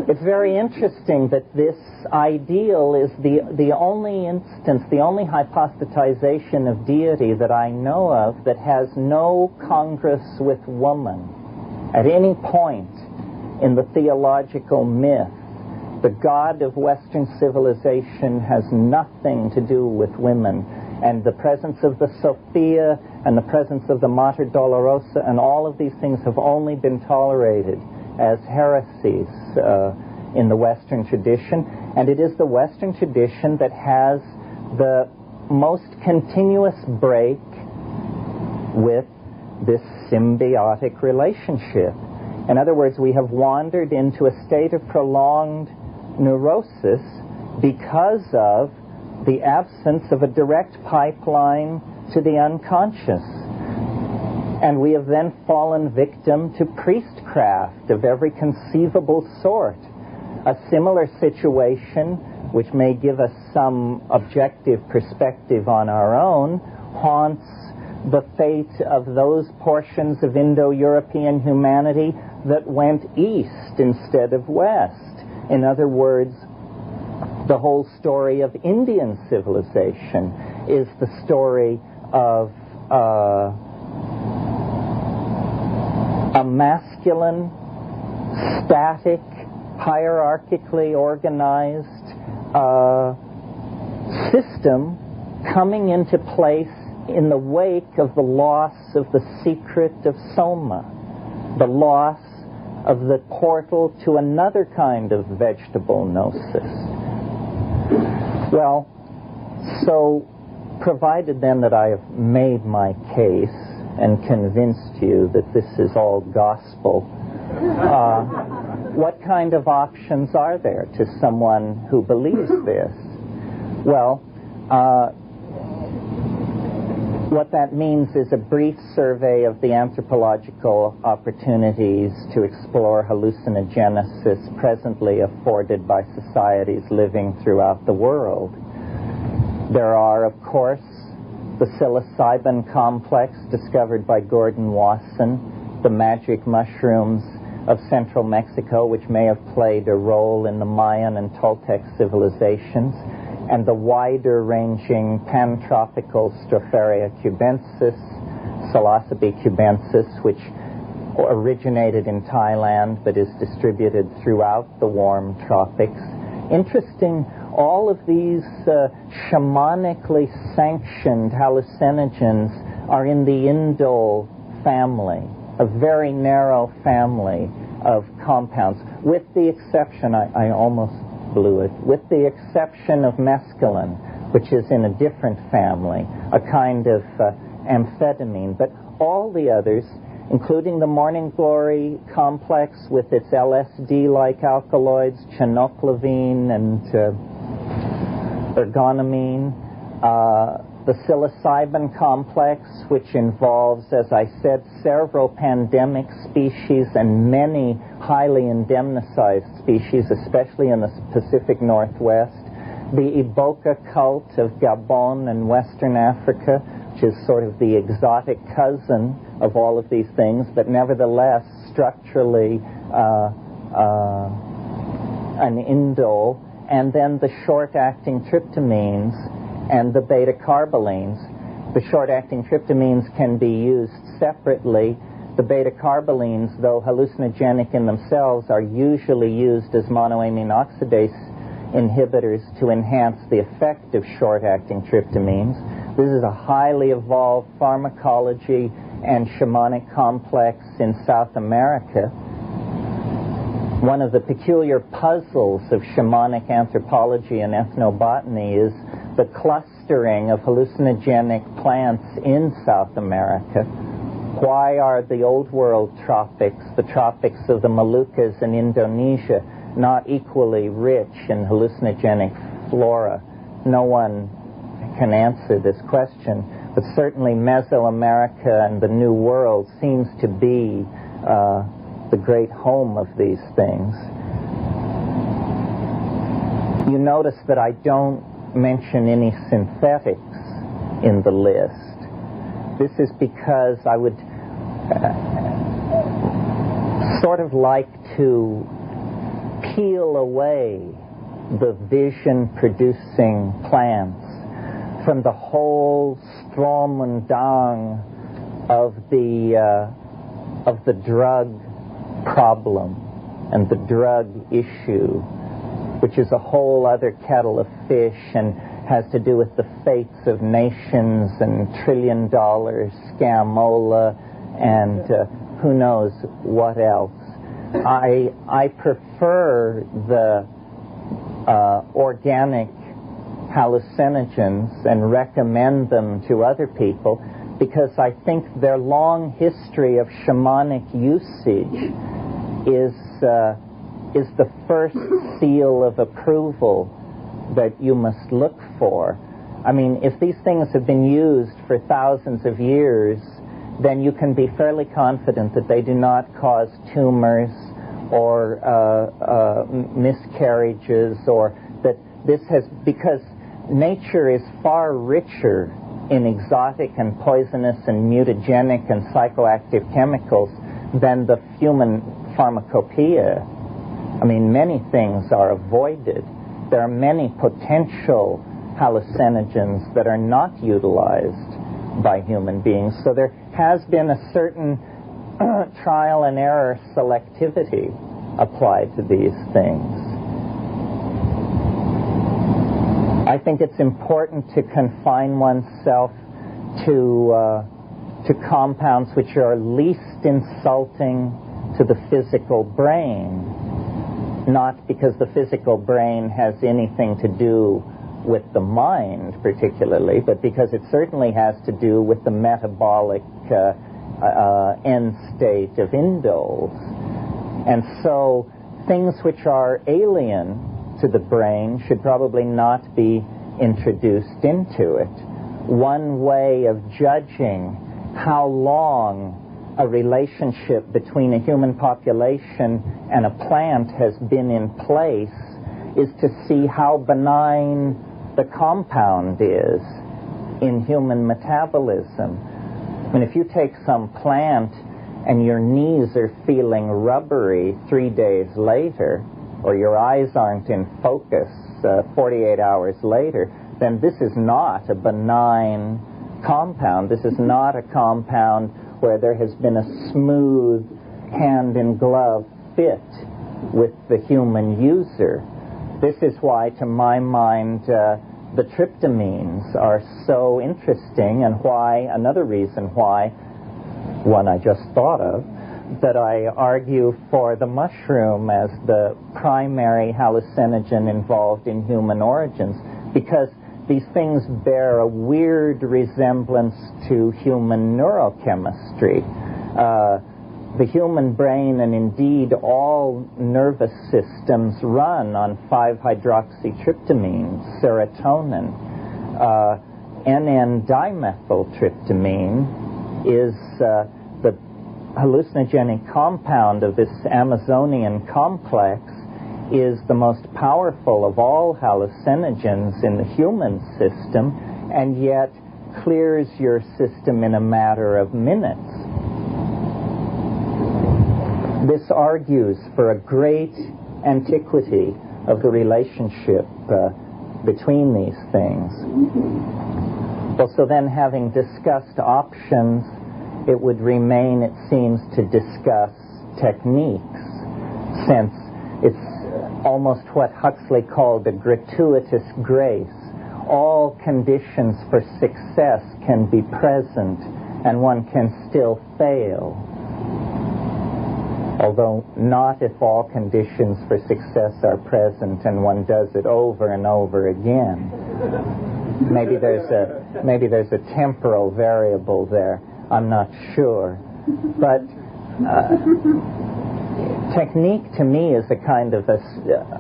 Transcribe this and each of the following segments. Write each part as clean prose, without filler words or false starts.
It's very interesting that this ideal is the only instance, the only hypostatization of deity that I know of that has no congress with woman. At any point in the theological myth, the God of Western civilization has nothing to do with women. And the presence of the Sophia and the presence of the Mater Dolorosa and all of these things have only been tolerated as heresies in the Western tradition. And it is the Western tradition that has the most continuous break with this symbiotic relationship. In other words, we have wandered into a state of prolonged neurosis because of the absence of a direct pipeline to the unconscious. And we have then fallen victim to priestcraft of every conceivable sort. A similar situation, which may give us some objective perspective on our own, haunts the fate of those portions of Indo-European humanity that went east instead of west. In other words, the whole story of Indian civilization is the story of a masculine, static, hierarchically organized system coming into place in the wake of the loss of the secret of Soma, the loss of the portal to another kind of vegetable gnosis. Well, so provided then that I have made my case and convinced you that this is all gospel, what kind of options are there to someone who believes this? Well, what that means is a brief survey of the anthropological opportunities to explore hallucinogenesis presently afforded by societies living throughout the world. There are, of course, the psilocybin complex discovered by Gordon Wasson, the magic mushrooms of central Mexico, which may have played a role in the Mayan and Toltec civilizations, and the wider-ranging pantropical Stropharia cubensis, Psilocybe cubensis, which originated in Thailand but is distributed throughout the warm tropics. Interesting, all of these shamanically sanctioned hallucinogens are in the indole family, a very narrow family of compounds, with the exception, I almost blew it, with the exception of mescaline, which is in a different family, a kind of amphetamine. But all the others, including the Morning Glory complex with its LSD-like alkaloids, chenoclavine and ergonomine, the psilocybin complex, which involves, as I said, several pandemic species and many highly indemnized species, especially in the Pacific Northwest, the Iboka cult of Gabon and Western Africa, which is sort of the exotic cousin of all of these things, but nevertheless structurally an indole, and then the short-acting tryptamines and the beta-carbolines. The short-acting tryptamines can be used separately. The beta-carbolines, though hallucinogenic in themselves, are usually used as monoamine oxidase inhibitors to enhance the effect of short-acting tryptamines. This is a highly evolved pharmacology and shamanic complex in South America. One of the peculiar puzzles of shamanic anthropology and ethnobotany is the clustering of hallucinogenic plants in South America. Why are the Old World tropics, the tropics of the Moluccas and Indonesia, not equally rich in hallucinogenic flora? No one can answer this question, but certainly Mesoamerica and the New World seems to be the great home of these things. You notice that I don't mention any synthetics in the list. This is because I would sort of like to peel away the vision-producing plants from the whole Stromundang of the drug problem and the drug issue, which is a whole other kettle of fish and has to do with the fates of nations and trillion-dollar scamola and who knows what else. I prefer the organic hallucinogens and recommend them to other people because I think their long history of shamanic usage is the first seal of approval that you must look for. I mean, if these things have been used for thousands of years, then you can be fairly confident that they do not cause tumors or miscarriages, or that this has, because nature is far richer in exotic and poisonous and mutagenic and psychoactive chemicals than the human pharmacopoeia. I mean, many things are avoided. There are many potential hallucinogens that are not utilized by human beings. So there has been a certain trial and error selectivity applied to these things. I think it's important to confine oneself to compounds which are least insulting to the physical brain, not because the physical brain has anything to do with the mind particularly, but because it certainly has to do with the metabolic end state of indoles. And so things which are alien to the brain should probably not be introduced into it. One way of judging how long a relationship between a human population and a plant has been in place is to see how benign the compound is in human metabolism. I mean, if you take some plant and your knees are feeling rubbery 3 days later, or your eyes aren't in focus 48 hours later, then this is not a benign compound. This is not a compound where there has been a smooth hand-in-glove fit with the human user. This is why, to my mind, the tryptamines are so interesting, and why, another reason why, one I just thought of, that I argue for the mushroom as the primary hallucinogen involved in human origins, because these things bear a weird resemblance to human neurochemistry. The human brain, and indeed all nervous systems, run on 5-hydroxytryptamine, serotonin. N,N-dimethyltryptamine is the hallucinogenic compound of this Amazonian complex, is the most powerful of all hallucinogens in the human system, and yet clears your system in a matter of minutes. This argues for a great antiquity of the relationship between these things. Well, so then, having discussed options, it would remain, it seems, to discuss techniques, since it's almost what Huxley called a gratuitous grace. All conditions for success can be present, and one can still fail. Although not if all conditions for success are present and one does it over and over again. Maybe there's a temporal variable there. I'm not sure. But technique to me is a kind of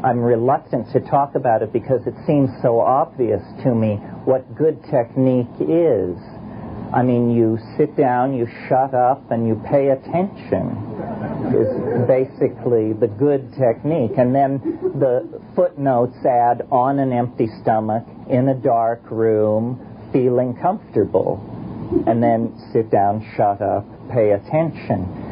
I'm reluctant to talk about it because it seems so obvious to me what good technique is. I mean, you sit down, you shut up, and you pay attention is basically the good technique. And then the footnotes add, on an empty stomach, in a dark room, feeling comfortable. And then sit down, shut up, pay attention.